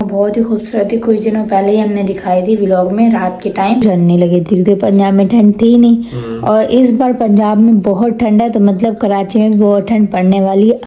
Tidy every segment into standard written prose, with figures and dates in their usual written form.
बहुत ही खूबसूरत थी। कुछ दिनों पहले ही हमने दिखाई थी व्लॉग में, रात के टाइम ठंडने लगी थी क्योंकि पंजाब में ठंड थी नहीं। और इस बार पंजाब में बहुत ठंड है, तो मतलब कराची में भी बहुत ठंड पड़ने वाली है।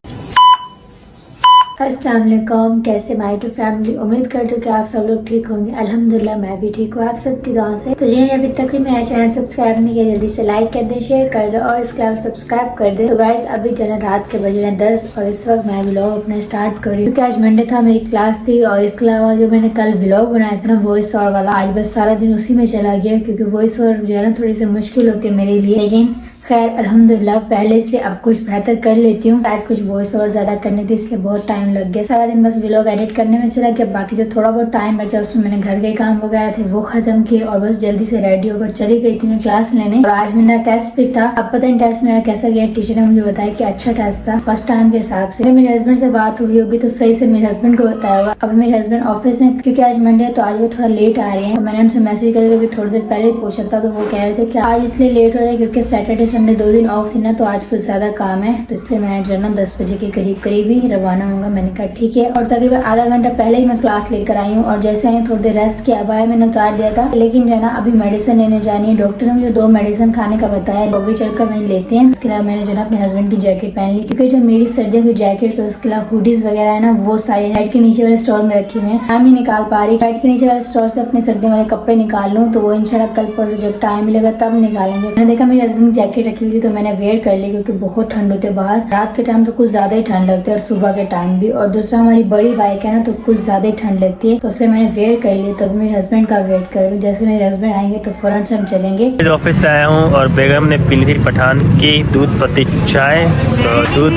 अस्सलाम वालेकुम, कैसे माय टू फैमिली। उम्मीद करती हूँ कि आप सब लोग ठीक होंगे। अल्हम्दुलिल्लाह मैं भी ठीक हूँ, आप सबकी दुआ से। तो जिन्हें अभी तक भी मेरा चैनल सब्सक्राइब नहीं किया, जल्दी से लाइक कर दे, शेयर कर दो और इसके अलावा सब्सक्राइब कर दे। तो गाइस अभी जो है रात के बज रहे हैं 10 और इस वक्त मैं व्लॉग अपना स्टार्ट कर रही हूँ क्योंकि आज मंडे था, मेरी क्लास थी। और इसके अलावा जो मैंने कल व्लॉग बनाया था ना वॉइस ओवर वाला, आज बस सारा दिन उसी में चला गया क्योंकि वॉइस ओवर जो है ना थोड़ी सी मुश्किल होती है मेरे लिए। लेकिन खैर अल्हम्दुलिल्लाह पहले से अब कुछ बेहतर कर लेती हूँ। आज कुछ वॉइस ओवर ज्यादा करने थी इसलिए बहुत टाइम लग गया। सारा दिन बस व्लॉग एडिट करने में चला गया। बाकी जो थोड़ा बहुत टाइम बचा उसमें मैंने घर के काम वगैरह थे वो खत्म किए और बस जल्दी से रेडी होकर चली गई थी मैं क्लास लेने। और आज मेरा टेस्ट भी था। अब पता नहीं टेस्ट मेरा कैसा गया। टीचर ने मुझे बताया कि अच्छा टेस्ट था फर्स्ट टाइम के हिसाब से। मेरे हस्बैंड से बात हुई होगी तो सही से मेरे हस्बैंड को बताया होगा। अब मेरे हस्बैंड ऑफिस है क्योंकि आज मंडे है तो आज वो थोड़ा लेट आ रहे हैं। तो मैंने उनसे मैसेज करके थोड़ी देर पहले पूछा था तो वो कह रहे थे कि आज इसलिए लेट हो रहे हैं क्योंकि सैटरडे संडे 2 दिन ऑफ ना, तो आज कुछ ज्यादा काम है तो इसलिए मैं जो है ना 10 बजे के करीब ही रवाना होगा। मैंने कहा ठीक है। और तकरीबन आधा घंटा पहले ही मैं क्लास लेकर आई हूँ और जैसे आई थोड़ी देर रेस्ट किया। अब आया मैंने उतार दिया था, लेकिन जो है ना अभी मेडिसिन लेने जानी है। डॉक्टर ने मुझे 2 मेडिसिन खाने का बताया, वो भी चलकर वही लेते हैं। इसके अलावा मैंने जो है अपने हस्बैंड की जैकेट पहन ली क्योंकि जो मेरी सर्दियों की जैकेट उसके अलावा हुडीज वगैरह है ना वो सारी बेड के नीचे वाले स्टोर में रखी हुई है। टाइम नहीं निकाल पा रही बेड के नीचे वाले स्टोर से अपने सर्दियों वाले कपड़े निकाल लूँ तो वो इंशाल्लाह कल परसों जब टाइम मिलेगा तब निकालेंगे। मैंने देखा मेरे हस्बैंड की जैकेट रखी हुई थी तो मैंने वेयर कर ली क्योंकि बहुत ठंड होती है बाहर। रात के टाइम तो कुछ ज्यादा ही ठंड लगती है और सुबह के टाइम भी। और दूसरा हमारी बड़ी बाइक है ना तो कुछ ज्यादा ही ठंड लगती है तो इसलिए मैंने वेयर कर लिया। तब मेरे हस्बैंड का वेट कर रही हूँ। जैसे मेरे हस्बैंड आएंगे तो फौरन से हम चलेंगे। ऑफिस से आया हूँ और बेगम ने पी ली थी पठान की दूध पत्ती चाय। तो दूध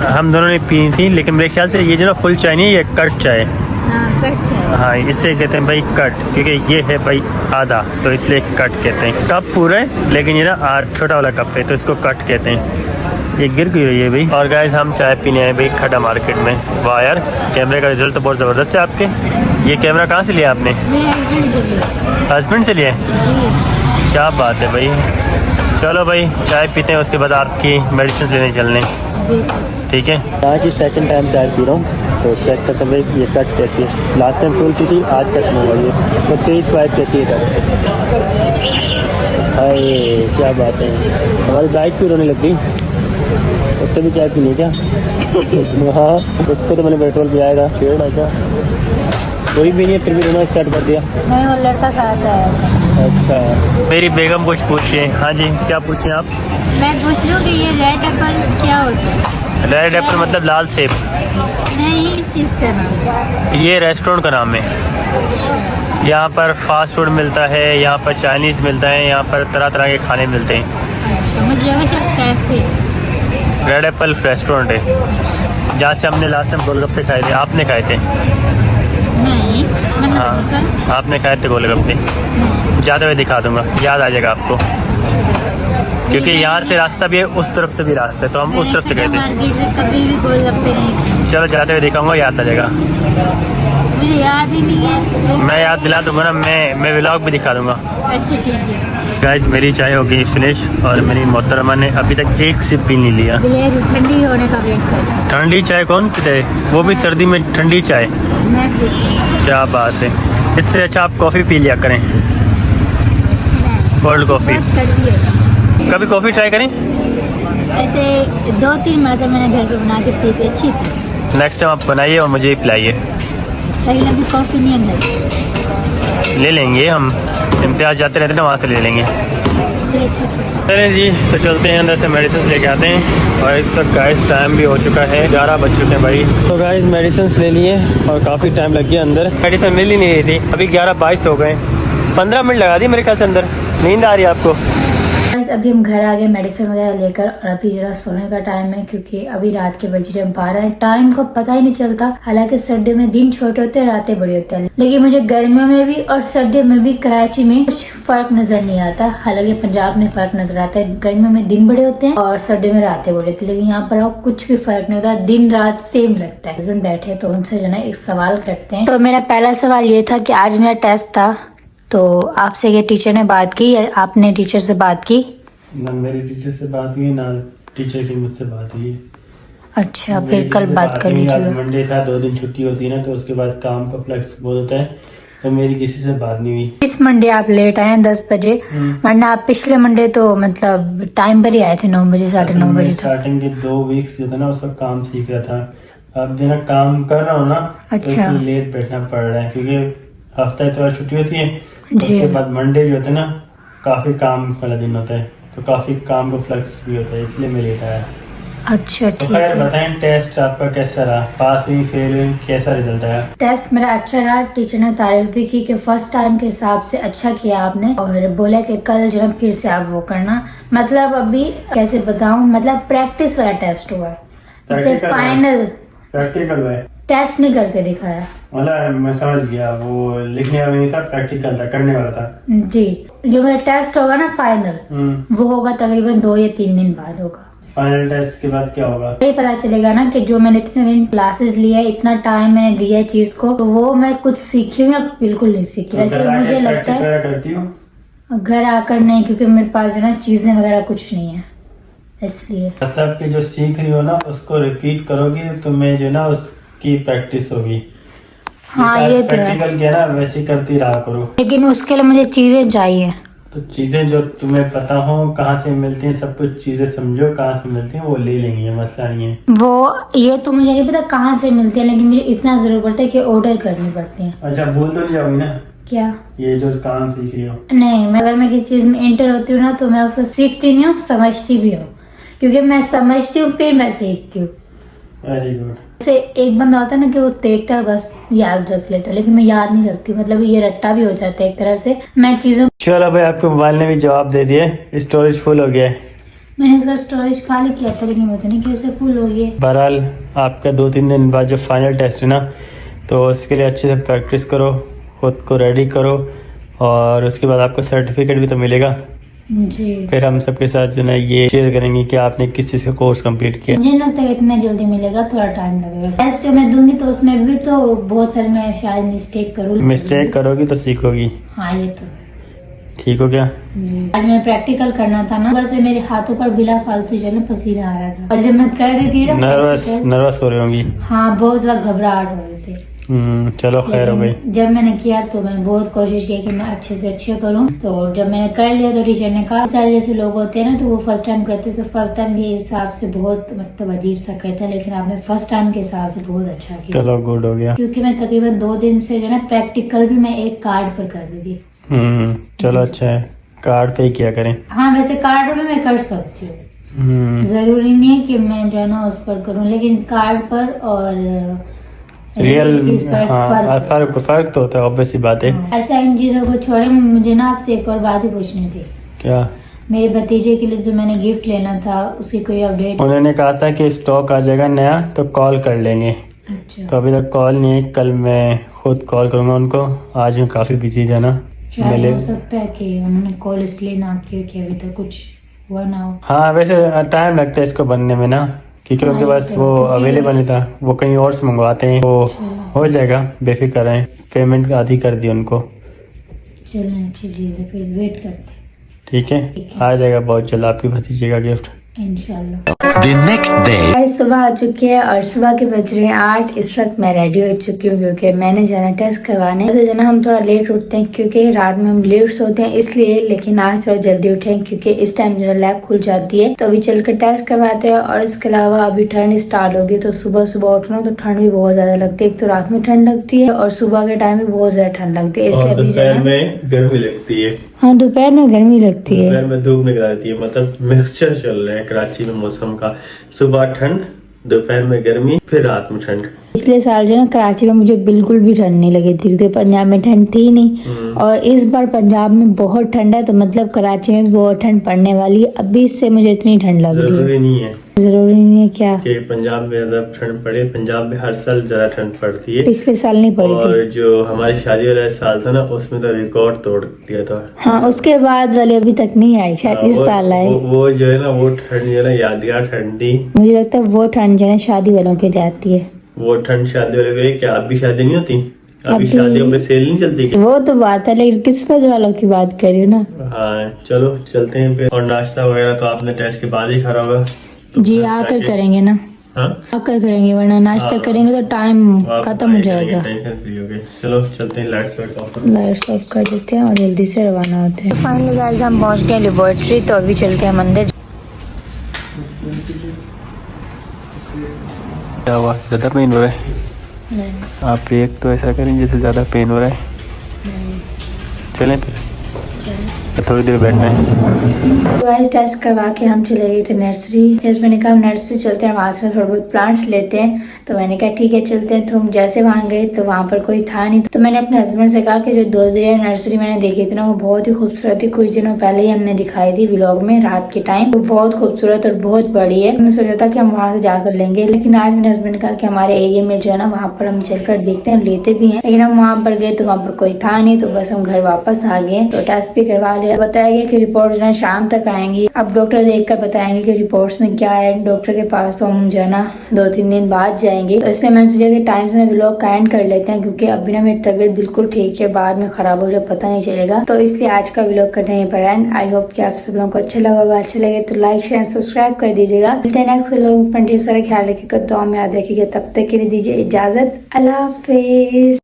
हम दोनों ने पी थी, लेकिन मेरे ख्याल से ये जो ना फुल चाय नहीं, ये कट चाय। हाँ इससे कहते हैं भाई कट, क्योंकि ये है भाई आधा तो इसलिए कट कहते हैं। कप पूरा है लेकिन ये ना छोटा वाला कप है तो इसको कट कहते हैं। ये गिर गई है भाई। और गाइस हम चाय पीने आए भाई खड़ा मार्केट में। वाह यार कैमरे का रिजल्ट तो बहुत ज़बरदस्त है आपके। ये कैमरा कहाँ से लिया आपने? हस्बैंड से लिया? क्या बात है भाई। चलो भाई चाय पीते हैं, उसके बाद आपकी मेडिसिन लेने चलने। ठीक है। आज ही सेकंड टाइम चाय पी रहा हूँ तो चेक करते हैं भाई ये कट कैसी है। लास्ट टाइम फुल की थी, आज कट नहीं हुई है। तो टेस्ट वाइज कैसी है कट? अरे क्या बात है, हमारी बाइक भी रोने लग गई। उससे भी चाय पीनी क्या? हाँ उसको तो मैंने पेट्रोल पिलाएगा छेड़ है क्या? कोई भी नहीं है फिर भी रोना स्टार्ट कर दिया। नहीं वो लड़का साथ है। अच्छा मेरी बेगम कुछ पूछिए। हाँ जी क्या पूछिए आप? मैं पूछ रही हूँ कि ये रेड एप्पल क्या होता है? रेड एप्पल मतलब लाल सेब? नहीं इस चीज़ का नाम। ये रेस्टोरेंट का नाम है। यहाँ पर फास्ट फूड मिलता है, यहाँ पर चाइनीज़ मिलता है, यहाँ पर तरह तरह के खाने मिलते हैं। मुझे लगा शायद कैफे। रेड एप्पल रेस्टोरेंट है जहाँ से हमने लास्ट टाइम गोलगप्पे खाए थे। आपने खाए थे? नहीं हाँ आपने खाए थे गोलगप्पे। ज़्यादा मैं दिखा दूँगा, याद आ जाएगा आपको, क्योंकि यहाँ से रास्ता भी है उस तरफ से भी रास्ता है तो हम उस तरफ से गए थे। कभी भी गोलगप्पे नहीं। चलो जाते हुए दिखाऊंगा, याद आ जाएगा। मुझे याद ही नहीं है। मैं याद दिला दूंगा ना, मैं व्लॉग भी दिखा दूंगा। अच्छा ठीक है। गाइस मेरी चाय हो गई फिनिश और मेरी मोहतरमा ने अभी तक एक सिप भी नहीं लिया। ठंडी होने का वेट कर। ठंडी चाय कौन पीता है, वो भी सर्दी में ठंडी चाय? क्या बात है। इससे अच्छा आप कॉफ़ी पी लिया करें, कोल्ड कॉफ़ी। कभी कॉफ़ी ट्राई करें? ऐसे 2-3 मरतबा मैंने घर पे बना के पी थी, अच्छी थी। नेक्स्ट टाइम आप बनाइए और मुझे पिलाइए। लेकिन अभी कॉफ़ी नहीं अंदर। ले लेंगे हम, इम्तियाज़ जाते रहते ना वहाँ से ले लेंगे। चलें जी तो चलते हैं अंदर से मेडिसिन लेके आते हैं। और इस वक्त गाइस टाइम भी हो चुका है, 11 बज चुके हैं भाई। तो गाइस मेडिसिन ले लिए और काफ़ी टाइम लग गया अंदर, मेडिसिन मिल ही नहीं रही थी। अभी 11:22 हो गए, 15 मिनट लगा दी मेरे ख्याल से अंदर। नींद आ रही है आपको? अभी हम घर आ गए मेडिसिन वगैरह लेकर और अभी जरा सोने का टाइम है क्योंकि अभी रात के बज रहे 12। टाइम को पता ही नहीं चलता। हालांकि सर्दियों में दिन छोटे होते हैं रातें बड़ी होती हैं, लेकिन मुझे गर्मियों में भी और सर्दियों में भी कराची में कुछ फर्क नजर नहीं आता। हालांकि पंजाब में फर्क नजर आता है, गर्मियों में दिन बड़े होते हैं और सर्दियों में रातें बड़ी होती है। लेकिन यहाँ पर कुछ भी फर्क नहीं होता, दिन रात सेम लगता है। हस्बैंड बैठे तो उनसे जो है एक सवाल करते हैं। तो मेरा पहला सवाल ये था कि आज मेरा टेस्ट था तो आपसे ये टीचर ने बात की या आपने टीचर से बात की? ना मेरी टीचर से बात हुई ना टीचर की मुझसे बात हुई। अच्छा, फिर कल बात कर लीजिएगा। मंडे था, 2 दिन छुट्टी होती है ना, तो उसके बाद काम का फ्लेक्स बहुत होता है, तो मेरी किसी से बात नहीं हुई। इस मंडे आप लेट आए हैं 10 बजे, वरना आप पिछले मंडे तो मतलब टाइम पर ही आए थे, 9 बजे 9:30 बजे तक। स्टार्टिंग के 2 वीक्स जो था ना, उसका काम सीख रहा था। अब जो ना काम कर रहा हूँ ना, तो अच्छा। इसलिए लेट बैठना पड़ रहा है, क्योंकि हफ्ता इतवार छुट्टी होती है, जी। उसके बाद मंडे जो होता है ना, काफी काम वाला दिन होता है, तो काफी काम का फ्लक्स भी होता है, इसलिए मैं लेट आया। अच्छा, तो ठीक खैर है। बताएं, टेस्ट आपका कैसा रहा? पास हुई, फेल हुई, कैसा रिजल्ट आया? टेस्ट मेरा अच्छा रहा। टीचर ने तारीफ भी की कि फर्स्ट टाइम के हिसाब से अच्छा किया आपने, और बोला कि कल जो है फिर से आप वो करना। मतलब अभी कैसे बताऊं, मतलब प्रैक्टिस वाला टेस्ट हुआ है, इससे फाइनल प्रैक्टिकल है, टेस्ट नहीं करके दिखाया। मतलब मैं समझ गया, वो लिखने वाला नहीं था, प्रैक्टिकल था, करने वाला था। जी, जो मेरा टेस्ट होगा ना फाइनल, वो होगा तकरीबन 2 या 3 दिन बाद होगा। फाइनल टेस्ट के बाद क्या होगा? यही पता चलेगा ना कि जो मैंने इतने दिन क्लासेस लिया, इतना टाइम मैंने दिया है चीज को, तो वो मैं कुछ सीखी हूँ या बिल्कुल नहीं सीखी। वैसे मुझे लगता है करती हूँ घर आकर नहीं, क्योंकि मेरे पास जो ना चीजें वगैरह कुछ नहीं है, इसलिए। मतलब कि जो सीख रही हो ना, उसको रिपीट करोगी तो मैं जो ना उसकी प्रैक्टिस होगी। हाँ, ये तो है, प्रैक्टिकल किया ना, वैसे करती रहा करो। लेकिन उसके लिए मुझे चीजें चाहिए। तो चीजें जो तुम्हें पता हो कहाँ से मिलती हैं, सब कुछ चीजें समझो कहाँ से मिलती हैं, वो ले लेंगे, ये मसला नहीं है। वो ये तो मुझे नहीं पता कहाँ से मिलती है, लेकिन मुझे इतना जरूर पड़ता है कि ऑर्डर करनी पड़ती है। अच्छा, भूल तो नहीं जाओगी ना क्या? ये जो काम सीख रही हो? नहीं, मैं अगर मैं किसी चीज में एंटर होती हूँ ना, तो मैं उसको सीखती नहीं हूँ, समझती भी हूँ, क्योंकि मैं समझती हूँ फिर मैं सीखती हूँ। Very good. जैसे एक बंदा होता है ना कि वो देखता है बस याद रख लेता है, लेकिन मैं याद नहीं रखती, मतलब ये रट्टा भी हो जाता है एक तरह से। मैं चीजों चलो भाई, आपके मोबाइल ने भी जवाब दे दिया, स्टोरेज फुल हो गया है। मैंने इसका स्टोरेज खाली किया था, लेकिन पता नहीं कैसे फुल हो गया। बहरहाल आपका 2-3 दिन बाद जो फाइनल टेस्ट है ना, तो उसके लिए अच्छे से प्रैक्टिस करो, खुद को रेडी करो, और उसके बाद आपको सर्टिफिकेट भी तो मिलेगा। जी। फिर हम सबके साथ जो ना ये शेयर करेंगे कि आपने किस चीज़ का कोर्स कंप्लीट किया। मुझे नहीं लगता इतना जल्दी मिलेगा, थोड़ा टाइम लगेगा। टेस्ट जो मैं दूंगी तो उसमें भी तो बहुत सारे मैं शायद मिस्टेक करूँ। मिस्टेक करोगी तो सीखोगी। हाँ, ये तो है। ठीक हो गया? आज मैं प्रैक्टिकल करना था ना, बस मेरे हाथों पर बिला फालतू जो है पसीना आ रहा था, और जब मैं कर रही थी ना नर्वस हो रही होंगी। हाँ, बहुत ज्यादा घबराहट हो रही थी। चलो खैर हो गई। जब मैंने किया तो मैंने बहुत कोशिश की कि मैं अच्छे से अच्छे करूं, तो जब मैंने कर लिया तो टीचर ने कहा, सारे जैसे लोग होते हैं ना, तो वो फर्स्ट टाइम करते, तो फर्स्ट टाइम के हिसाब से बहुत मतलब अजीब सा करता है, लेकिन आपने फर्स्ट टाइम के हिसाब से बहुत अच्छा किया। चलो गुड हो गया, क्योंकि मैं तकरीबन 2 दिन से जो है प्रैक्टिकल भी मैं एक कार्ड पर कर रही थी। चलो अच्छा है, कार्ड पे ही किया करें। हाँ, वैसे कार्ड पर मैं कर सकती हूँ, जरूरी नहीं है कि मैं जो है ना उस पर करूँ, लेकिन कार्ड पर और रियल फर्क तो होता है, ऑब्वियस ही बात है। अच्छा, इन चीजों को छोड़े, मुझे ना आपसे एक और बात ही पूछनी थी। क्या? मेरे भतीजे के लिए जो मैंने गिफ्ट लेना था, उसकी कोई अपडेट? उन्होंने कहा था कि स्टॉक आ जाएगा नया तो कॉल कर लेंगे। अच्छा। तो अभी तक कॉल नहीं है, कल मैं खुद कॉल करूंगा उनको। आज मैं काफी बिजी था ना, शायद हो सकता है कि उन्होंने कॉल इसलिए ना किया कि अभी तक कुछ हुआ ना हो। हाँ, वैसे टाइम लगता है इसको बनने में ना, क्योंकि उनके पास वो अवेलेबल नहीं था, वो कहीं और से मंगवाते हैं, वो हो जाएगा, बेफिक्र रहें। पेमेंट आधी कर दी उनको। चलें, अच्छी चीज़ है, फिर वेट करते हैं। ठीक है, आ जाएगा बहुत जल्द आपकी भतीजे का गिफ्ट इंशाल्लाह। The next day. आज सुबह आ चुकी है और सुबह के बज रहे हैं 8। इस वक्त मैं रेडी हो चुकी हूँ, क्योंकि मैंने जाना टेस्ट करवाने। तो जो ना हम थोड़ा लेट उठते हैं, क्योंकि रात में हम लेट सोते हैं इसलिए, लेकिन आज थोड़ा जल्दी उठे हैं क्योंकि इस टाइम जो लैब खुल जाती है। तो अभी चलकर टेस्ट करवाते हैं। और इसके अलावा अभी ठंड स्टार्ट होगी, तो सुबह सुबह उठना तो ठंड भी बहुत ज्यादा लगती है। एक तो रात में ठंड लगती है और सुबह के टाइम भी बहुत ज्यादा ठंड लगती है, इसलिए अभी दोपहर में गर्मी लगती है। हाँ, दोपहर में गर्मी लगती है, दोपहर में धूप निकल आती है। मतलब मिक्सचर चल रहा है कराची में मौसम का, सुबह ठंड, दोपहर में गर्मी, फिर रात में ठंड। पिछले साल जो ना कराची में मुझे बिल्कुल भी ठंड नहीं लगी थी, क्योंकि पंजाब में ठंड थी नहीं। और इस बार पंजाब में बहुत ठंड है, तो मतलब कराची में भी बहुत ठंड पड़ने वाली है। अभी इससे मुझे इतनी ठंड लग रही है। जरूरी नहीं है, जरूरी नहीं है क्या कि पंजाब में ज्यादा ठंड पड़े। पंजाब में हर साल ज्यादा ठंड पड़ती है। पिछले साल नहीं पड़ी थी। और जो हमारी शादी वाला साल था ना, उसमें तो रिकॉर्ड तोड़ दिया था। हाँ, उसके बाद वाले अभी तक नहीं आई, शायद इस साल आए। वो जो है ना, वो ठंड जो है ना, यादगार ठंड थी। मुझे लगता है वो ठंड जो है शादी वालों के जाती है। वो ठंड शादी वाले क्या अभी शादी नहीं होती? अभी शादियों में सेल नहीं चलती क्या? वो तो बात है, लेकिन किस्मत वालों की बात कर रही हूँ ना। हाँ, चलो चलते हैं फिर। और नाश्ता वगैरह तो आपने टेस्ट के बाद ही करा होगा? तो जी, आकर करेंगे ना। हाँ आकर करेंगे, वरना नाश्ता करेंगे तो टाइम खत्म हो जाएगा। टेंशन फ्री हो गए। चलो चलते हैं, लाइट्स ऑफ कर। लाइट्स ऑफ कर देते हैं और जल्दी से रवाना होते हैं। फाइनली गाइस हम पहुंच गए लेबोरेटरी, तो अभी चलते हैं मंदिर। क्या हुआ, ज़्यादा पेन हो रहा है? नहीं आप एक तो ऐसा करें जैसे ज़्यादा पेन हो रहा है। नहीं चलें फिर, थोड़ी देर बैठना है। तो आज टेस्ट करवा के हम चले गए थे नर्सरी। फिर मैंने कहा हम नर्सरी चलते हैं, वहाँ से थोड़ा बहुत प्लांट्स लेते हैं। तो मैंने कहा ठीक है चलते हैं। तो हम जैसे वहाँ गए तो वहाँ पर कोई था नहीं। तो मैंने अपने हस्बैंड से कहा कि जो 2 दिन नर्सरी मैंने देखी थी ना, वो बहुत ही खूबसूरत थी। कुछ दिनों पहले ही हमने दिखाई थी व्लॉग में रात के टाइम। तो बहुत खूबसूरत और बहुत बड़ी है। हमने सोचा था कि हम वहाँ से जाकर लेंगे, लेकिन आज मेरे हस्बैंड ने कहा कि हमारे एरिया में जो है ना, वहाँ पर हम चलकर देखते हैं, लेते भी हैं। लेकिन हम वहाँ पर गए तो वहाँ पर कोई था नहीं, तो बस हम घर वापस आ गए। तो टेस्ट भी करवा लिया। बताया गया कि रिपोर्ट जो है शाम तक आएंगी। अब डॉक्टर देखकर बताएंगे कि रिपोर्ट्स में क्या है। डॉक्टर के पास तो हम जो है ना 2-3 दिन बाद जाएंगे। तो इसलिए मैंने सोचा कि टाइम से व्लॉग का एंड कर लेते हैं, क्योंकि अभी ना मेरी तबीयत बिल्कुल ठीक है, बाद में खराब हो जाए पता नहीं चलेगा। तो इसलिए आज का व्लॉग करते हैं पर एंड। आई होप कि आप सब लोगों को अच्छा लगा होगा। अच्छा लगे तो लाइक शेयर सब्सक्राइब कर दीजिएगा। मिलते हैं नेक्स्ट व्लॉग में। ढेर सारा ख्याल रखिएगा, दुआ में याद रखिएगा। तब तक के लिए दीजिए इजाजत। अल्लाह हाफिज।